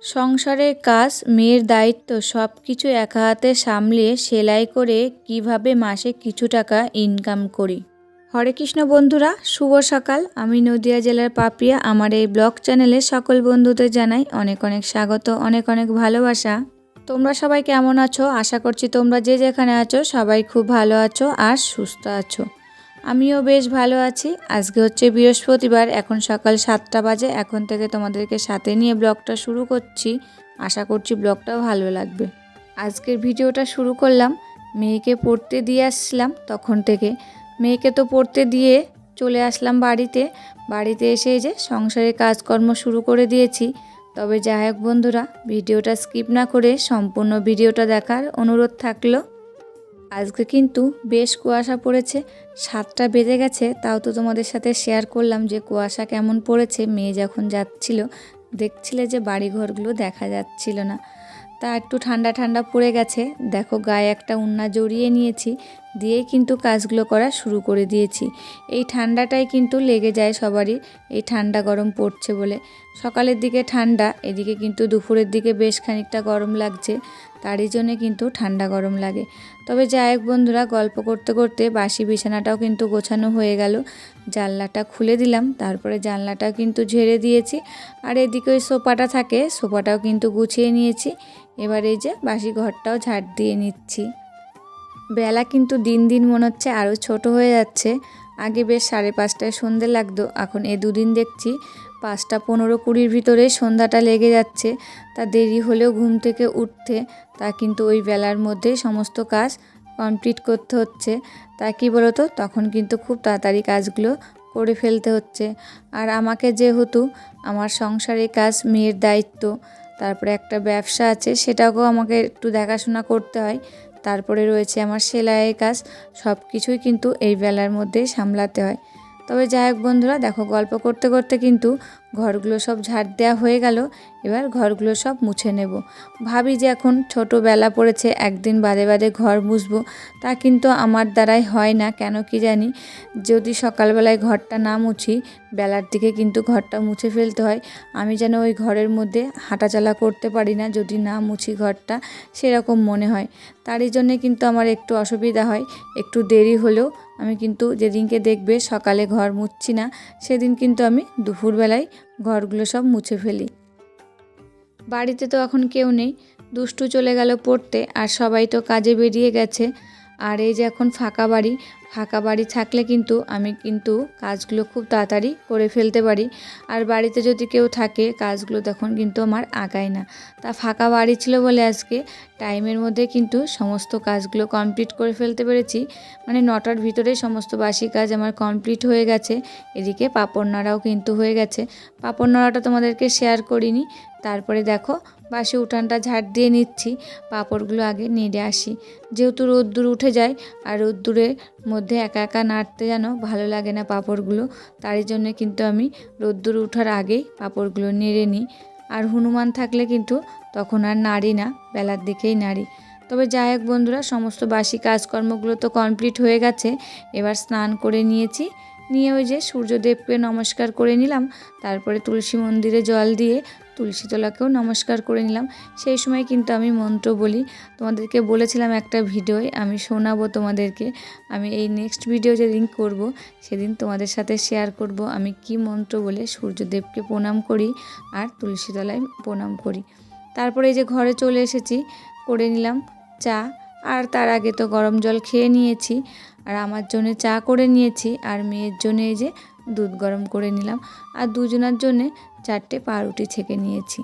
সংসারের কাজ, মেয়ের দায়িত্ব সব কিছু একা হাতে সামলিয়ে সেলাই করে কিভাবে মাসে কিছু টাকা ইনকাম করি। হরে কৃষ্ণ বন্ধুরা, শুভ সকাল। আমি নদিয়া জেলার পাপিয়া। আমার এই ব্লগ চ্যানেলে সকল বন্ধুদের জানাই অনেক অনেক স্বাগত, অনেক অনেক ভালোবাসা। তোমরা সবাই কেমন আছো? আশা করছি তোমরা যে যেখানে আছো সবাই খুব ভালো আছো আর সুস্থ আছো। আমিও বেশ ভালো আছি। আজকে হচ্ছে বৃহস্পতিবার, এখন সকাল 7টা বাজে। এখন থেকে তোমাদেরকে সাথে নিয়ে ব্লগটা শুরু করছি। আশা করছি ব্লগটাও ভালো লাগবে। আজকের ভিডিওটা শুরু করলাম, মেয়েকে পড়তে দিয়ে আসলাম। তখন থেকে মেয়েকে তো পড়তে দিয়ে চলে আসলাম বাড়িতে এসে যে সংসারের কাজকর্ম শুরু করে দিয়েছি। তবে যাই হোক বন্ধুরা, ভিডিওটা স্কিপ না করে সম্পূর্ণ ভিডিওটা দেখার অনুরোধ থাকলো। আজকে কিন্তু বেশ কুয়াশা পড়েছে, 7টা বেজে গেছে, তাও তো তোমাদের সাথে শেয়ার করলাম যে কুয়াশা কেমন পড়েছে। মেয়ে যখন যাচ্ছিল দেখছিলে যে বাড়িঘরগুলো দেখা যাচ্ছিল না, তা একটু ঠান্ডা ঠান্ডা পড়ে গেছে। দেখো গায়ে একটা ওড়না জড়িয়ে নিয়েছি, দিয়েই কিন্তু কাজগুলো করা শুরু করে দিয়েছি। এই ঠান্ডাটাই কিন্তু লেগে যায় সবারই, এই ঠান্ডা গরম পড়ছে বলে। সকালের দিকে ঠান্ডা, এদিকে কিন্তু দুপুরের দিকে বেশ খানিকটা গরম লাগছে, তারই জন্যে কিন্তু ঠান্ডা গরম লাগে। তবে যাই হোক বন্ধুরা, গল্প করতে করতে বাসি বিছানাটাও কিন্তু গোছানো হয়ে গেল। জানলাটা খুলে দিলাম, তারপরে জানলাটাও কিন্তু ঝেড়ে দিয়েছি। আর এদিকে ওই সোফাটা থাকে, সোফাটাও কিন্তু গুছিয়ে নিয়েছি। এবার এই যে বাসি ঘরটাও ঝাড় দিয়ে নিচ্ছি। বেলা কিন্তু দিন দিন মনে হচ্ছে আরও ছোট হয়ে যাচ্ছে। আগে বেশ 5:30টায় সন্ধে লাগতো, এখন দুদিন দেখছি 5টা 15-20 ভিতরে সন্ধ্যাটা লেগে যাচ্ছে। তা দেরি হলেও ঘুম থেকে উঠতে তা কিন্তু ওই বেলার মধ্যেই সমস্ত কাজ কমপ্লিট করতে হচ্ছে। তা কি বলতো, তখন কিন্তু খুব তাড়াতাড়ি কাজগুলো করে ফেলতে হচ্ছে। আর আমাকে যেহেতু আমার সংসারের কাজ, মেয়ের দায়িত্ব, তারপরে একটা ব্যবসা আছে, সেটাকেও আমাকে একটু দেখাশোনা করতে হয়। তারপরে রয়েছে আমার সেলাইয়ের কাজ, সব কিছুই কিন্তু এই বেলার মধ্যেই সামলাতে হয়। তবে যাই হোক বন্ধুরা, দেখো গল্প করতে করতে কিন্তু ঘরগুলো সব ঝাড় দেওয়া হয়ে গেল। এবার ঘরগুলো সব মুছে নেব। ভাবি যে এখন ছোটোবেলা পড়েছে, একদিন বাদে বাদে ঘর মুছবো, তা কিন্তু আমার দ্বারাই হয় না, কেন কি জানি। যদি সকালবেলায় ঘরটা না মুছি, বেলার দিকে কিন্তু ঘরটা মুছে ফেলতে হয়। আমি যেন ওই ঘরের মধ্যে হাঁটাচলা করতে পারি না যদি না মুছি ঘরটা, সেরকম মনে হয়। তারই জন্যে কিন্তু আমার একটু অসুবিধা হয়। একটু দেরি হলেও আমি কিন্তু যেদিনকে দেখবে সকালে ঘর মুছছি না, সেদিন কিন্তু আমি দুপুরবেলায় ঘরগুলো সব মুছে ফেলি। বাড়িতে তো এখন কেউ নেই, দুষ্টু চলে গেল পড়তে, আর সবাই তো কাজে বেরিয়ে গেছে। আর এই যে এখন ফাঁকা বাড়ি থাকলে কিন্তু আমি কিন্তু কাজগুলো খুব তাড়াতাড়ি করে ফেলতে পারি। আর বাড়িতে যদি কেউ থাকে, কাজগুলো তখন কিন্তু আমার আগায় না। তা ফাঁকা বাড়ি ছিল বলে আজকে টাইমের মধ্যে কিন্তু সমস্ত কাজগুলো কমপ্লিট করে ফেলতে পেরেছি। মানে 9টার ভিতরে সমস্ত বাসি কাজ আমার কমপ্লিট হয়ে গেছে। এদিকে পাঁপড় নাড়াও কিন্তু হয়ে গেছে। পাঁপড় নাড়াটা তোমাদেরকে শেয়ার করিনি। তারপরে দেখো বাসি উঠানটা ঝাড় দিয়ে নিচ্ছি, পাঁপড়গুলো আগে নেড়ে আসি। যেহেতু রোদ্দুর উঠে যায়, আর রোদ্দুরের মধ্যে একা একা নাড়তে যেন ভালো লাগে না পাঁপড়গুলো, তারই জন্য কিন্তু আমি রোদ্দুর ওঠার আগেই পাঁপড়গুলো নেড়ে নিই। আর হনুমান থাকলে কিন্তু তখন আর নাড়ি না, বেলার দিকেই নাড়ি। তবে যাই হোক বন্ধুরা, সমস্ত বাসি কাজকর্মগুলো তো কমপ্লিট হয়ে গেছে। এবার স্নান করে নিয়েছি, নিয়ে ওই যে সূর্যদেবকে নমস্কার করে নিলাম। তারপরে তুলসী মন্দিরে জল দিয়ে তুলসী তলাকেও নমস্কার করে নিলাম। সেই সময় কিন্তু আমি মন্ত্র বলি, তোমাদেরকে বলেছিলাম একটা ভিডিওয় আমি শোনাবো তোমাদেরকে। আমি এই নেক্সট ভিডিও যেদিন করব, সেদিন তোমাদের সাথে শেয়ার করব আমি কি মন্ত্র বলে সূর্যদেবকে প্রণাম করি আর তুলসী তলায় প্রণাম করি। তারপরে এই যে ঘরে চলে এসেছি, করে নিলাম চা। আর তার আগে তো গরম জল খেয়ে নিয়েছি, আর আমার জন্য চা করে নিয়েছি, আর মেয়ের জন্য এই যে দুধ গরম করে নিলাম, আর দুজনের জন্যে 4টে পাউরুটি ছেঁকে নিয়েছি।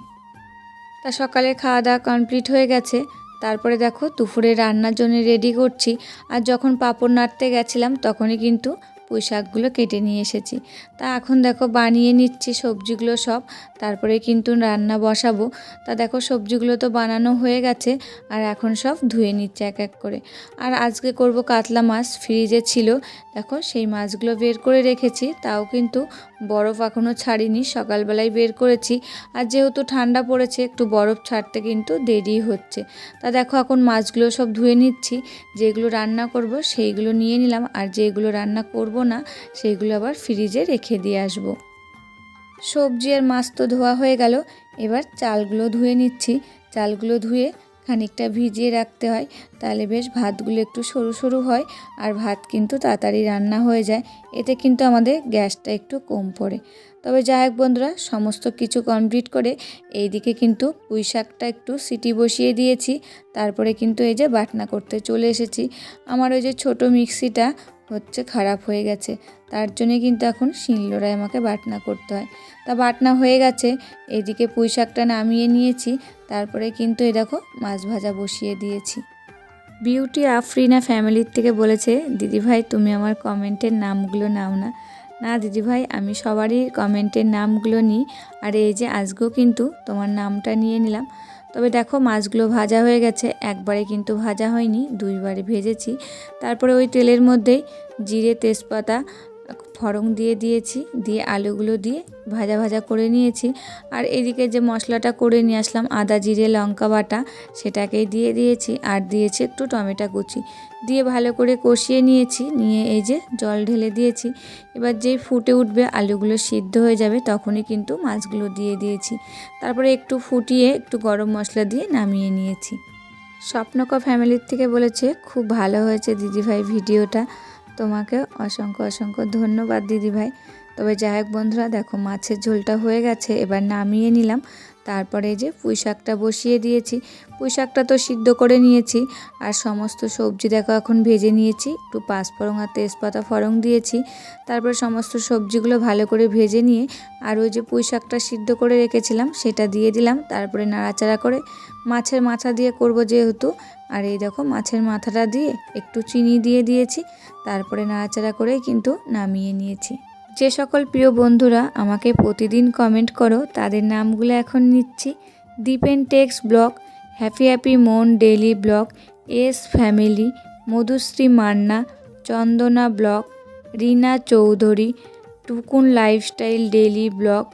তা সকালে খাওয়া দাওয়া কমপ্লিট হয়ে গেছে। তারপরে দেখো দুপুরে রান্নার জন্য রেডি করছি। আর যখন পাঁপড় নাড়তে গেছিলাম তখনই কিন্তু পুঁই শাকগুলো কেটে নিয়ে এসেছি। তা এখন দেখো বানিয়ে নিচ্ছি সবজিগুলো সব, তারপরে কিন্তু রান্না বসাবো। তা দেখো সবজিগুলো তো বানানো হয়ে গেছে, আর এখন সব ধুয়ে নিচ্ছে এক এক করে। আর আজকে করব কাতলা মাছ, ফ্রিজে ছিল, দেখো সেই মাছগুলো বের করে রেখেছি, তাও কিন্তু বরফ এখনও ছাড়িনি, সকালবেলায় বের করেছি। আর যেহেতু ঠান্ডা পড়েছে, একটু বরফ ছাড়তে কিন্তু দেরি হচ্ছে। তা দেখো এখন মাছগুলো সব ধুয়ে নিচ্ছি, যেগুলো রান্না করব সেইগুলো নিয়ে নিলাম, আর যেগুলো রান্না করব না সেইগুলো আবার ফ্রিজে রেখে দিয়ে আসবো। সবজি আর মাছ তো ধোয়া হয়ে গেল, এবার চালগুলো ধুয়ে নিচ্ছি। চালগুলো ধুয়ে খানিকটা ভিজিয়ে রাখতে হয়, তাহলে বেশ ভাতগুলো একটু সরু সরু হয় আর ভাত কিন্তু তাড়াতাড়ি রান্না হয়ে যায়। এতে কিন্তু আমাদের গ্যাসটা একটু কম পড়ে। তবে যাই হোক বন্ধুরা, সমস্ত কিছু কমপ্লিট করে এইদিকে কিন্তু পুঁই শাকটা একটু সিটি বসিয়ে দিয়েছি। তারপরে কিন্তু এই যে বাটনা করতে চলে এসেছি। আমার ওই যে ছোট মিক্সিটা খারাপ হয়ে গেছে, তার জন্যে কিন্তু এখন শিলনোড়ায় আমাকে বাটনা করতে হয়। তা বাটনা হয়ে গেছে, এইদিকে পুঁই শাকটা নামিয়ে নিয়েছি। তারপরে কিন্তু এই দেখো মাছ ভাজা বসিয়ে দিয়েছি। বিউটি আফরিনা ফ্যামিলির থেকে বলেছে, দিদিভাই তুমি আমার কমেন্টের নামগুলো নাও না। না দিদিভাই, আমি সবারই কমেন্টের নামগুলো নিই, আর এই যে আজকেও কিন্তু তোমার নামটা নিয়ে নিলাম। তবে দেখো মাছগুলো ভাজা হয়ে গেছে, একবারে কিন্তু ভাজা হয়নি, দুইবারে ভেজেছি। তারপরে ওই তেলের মধ্যেই জিরে তেজপাতা ফোড়ন দিয়ে দিয়েছি, দিয়ে আলুগুলো দিয়ে ভাজা ভাজা করে নিয়েছি। আর এদিকে যে মশলাটা করে নিয়ে আসলাম আদা জিরে লঙ্কা বাটা, সেটাকেই দিয়ে দিয়েছি, আর দিয়েছি একটু টমেটো কুচি দিয়ে ভালো করে কষিয়ে নিয়েছি। নিয়ে এই যে জল ঢেলে দিয়েছি। এবার যেই ফুটে উঠবে, আলুগুলো সিদ্ধ হয়ে যাবে, তখনই কিন্তু মাছগুলো দিয়ে দিয়েছি। তারপরে একটু ফুটিয়ে একটু গরম মশলা দিয়ে নামিয়ে নিয়েছি। স্বপ্নকা ফ্যামিলির থেকে বলেছে, খুব ভালো হয়েছে দিদিভাই ভিডিওটা, তোমাকে অসংখ্য অসংখ্য ধন্যবাদ দিদিভাই। তবে যাই হোক বন্ধুরা, দেখো মাছের ঝোলটা হয়ে গেছে, এবার নামিয়ে নিলাম। তারপরে যে পুঁই শাকটা বসিয়ে দিয়েছি। পুঁই শাকটা তো সিদ্ধ করে নিয়েছি, আর সমস্ত সবজি দেখো এখন ভেজে নিয়েছি। একটু পাঁচফোড়ন আর তেজপাতা ফোড়ন দিয়েছি। তারপরে সমস্ত সবজিগুলো ভালো করে ভেজে নিয়ে আর ওই যে পুঁই শাকটা সিদ্ধ করে রেখেছিলাম সেটা দিয়ে দিলাম। তারপরে নাড়াচাড়া করে মাছের মাথা দিয়ে করব যেহেতু, আর এই দেখো মাছের মাথাটা দিয়ে একটু চিনি দিয়ে দিয়েছি। তারপরে নাড়াচাড়া করে কিন্তু নামিয়ে নিয়েছি। যে সকল প্রিয় বন্ধুরা আমাকে প্রতিদিন কমেন্ট করো, তাদের নামগুলো এখন নিচ্ছি। Dipen techs blog, happy happy মন daily blog, S family, Madhushree Manna, Chandana blog, Rina Chowdhury, Tukun lifestyle daily blog,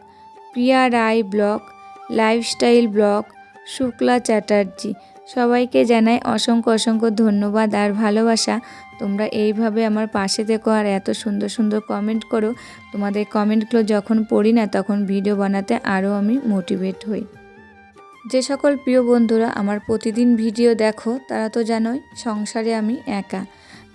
Priya Roy blog, lifestyle blog, Shukla Chatterjee. সবাইকে জানাই অসংখ্য অসংখ্য ধন্যবাদ আর ভালোবাসা। তোমরা এইভাবে আমার পাশে থেকো আর এত সুন্দর সুন্দর কমেন্ট করো। তোমাদের কমেন্টগুলো যখন পড়ি না, তখন ভিডিও বানাতে আরও আমি মোটিভেট হই। যে সকল প্রিয় বন্ধুরা আমার প্রতিদিন ভিডিও দেখো, তারা তো জানোই সংসারে আমি একা।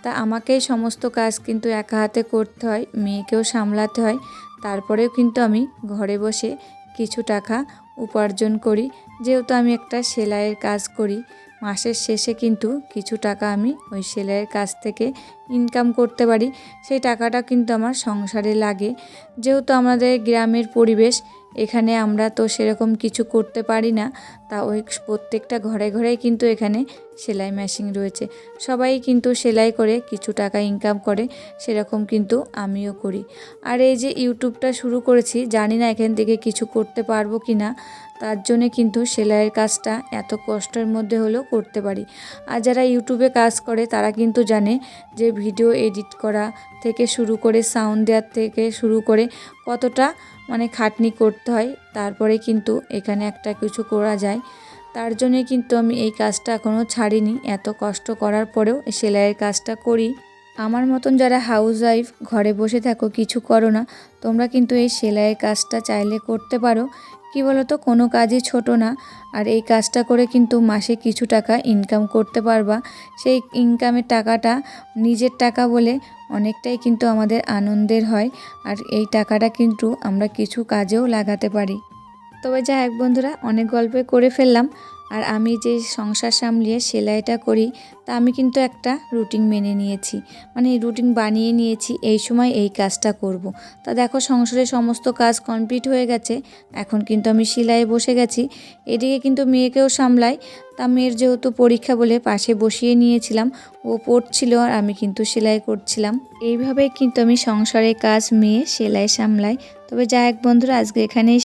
তা আমাকেই সমস্ত কাজ কিন্তু একা হাতে করতে হয়, মেয়েকেও সামলাতে হয়। তারপরেও কিন্তু আমি ঘরে বসে কিছু টাকা উপার্জন করি। যেহেতু আমি একটা সেলাইয়ের কাজ করি, মাসের শেষে কিন্তু কিছু টাকা আমি ওই সেলাইয়ের কাজ থেকে ইনকাম করতে পারি। সেই টাকাটা কিন্তু আমার সংসারে লাগে। যেহেতু আমাদের গ্রামের পরিবেশ, এখানে আমরা তো সেরকম কিছু করতে পারি না। তা ওই প্রত্যেকটা ঘরে ঘরেই কিন্তু এখানে সেলাই মেশিন রয়েছে। সবাই কিন্তু সেলাই করে কিছু টাকা ইনকাম করে, সেরকম কিন্তু আমিও করি। আর এই যে ইউটিউবটা শুরু করেছি, জানি না এখান থেকে কিছু করতে পারবো কি না। তার জন্যে কিন্তু সেলাইয়ের কাজটা এত কষ্টের মধ্যে হলেও করতে পারি। আর যারা ইউটিউবে কাজ করে তারা কিন্তু জানে যে ভিডিও এডিট করা থেকে শুরু করে সাউন্ড দেওয়ার থেকে শুরু করে কতটা খাটনি করতে হয়, তারপরে কিন্তু এখানে একটা কিছু করা যায়। তার জন্যে কিন্তু আমি এই কাজটা এখনও ছাড়িনি। এত কষ্ট করার পরেও এই সেলাইয়ের কাজটা করি। আমার মতন যারা হাউস ওয়াইফ ঘরে বসে থাকো, কিছু করো না, তোমরা কিন্তু এই সেলাইয়ের কাজটা চাইলে করতে পারো। কি বলো তো, কোনো কাজই ছোট না। আর এই কাজটা করে কিন্তু মাসে কিছু টাকা ইনকাম করতে পারবা। সেই ইনকামের টাকাটা নিজের টাকা বলে অনেকটাই কিন্তু আমাদের আনন্দের হয়। আর এই টাকাটা কিন্তু আমরা কিছু কাজেও লাগাতে পারি। তবে যাই হোক বন্ধুরা, অনেক গল্প করে ফেললাম। আর আমি যে সংসার সামলিয়ে সেলাইটা করি, তা আমি কিন্তু একটা রুটিন মেনে নিয়েছি, রুটিন বানিয়ে নিয়েছি, এই সময় এই কাজটা করব। তা দেখো সংসারের সমস্ত কাজ কমপ্লিট হয়ে গেছে, এখন কিন্তু আমি সেলাইয়ে বসে গেছি। এদিকে কিন্তু মেয়েকেও সামলাই। তা মেয়ের যেহেতু পরীক্ষা বলে পাশে বসিয়ে নিয়েছিলাম, ও পড়ছিল আর আমি কিন্তু সেলাই করছিলাম। এইভাবেই কিন্তু আমি সংসারের কাজ, মেয়ে, সেলাই সামলাই। তবে যাই হোক বন্ধুরা, আজকে এখানেই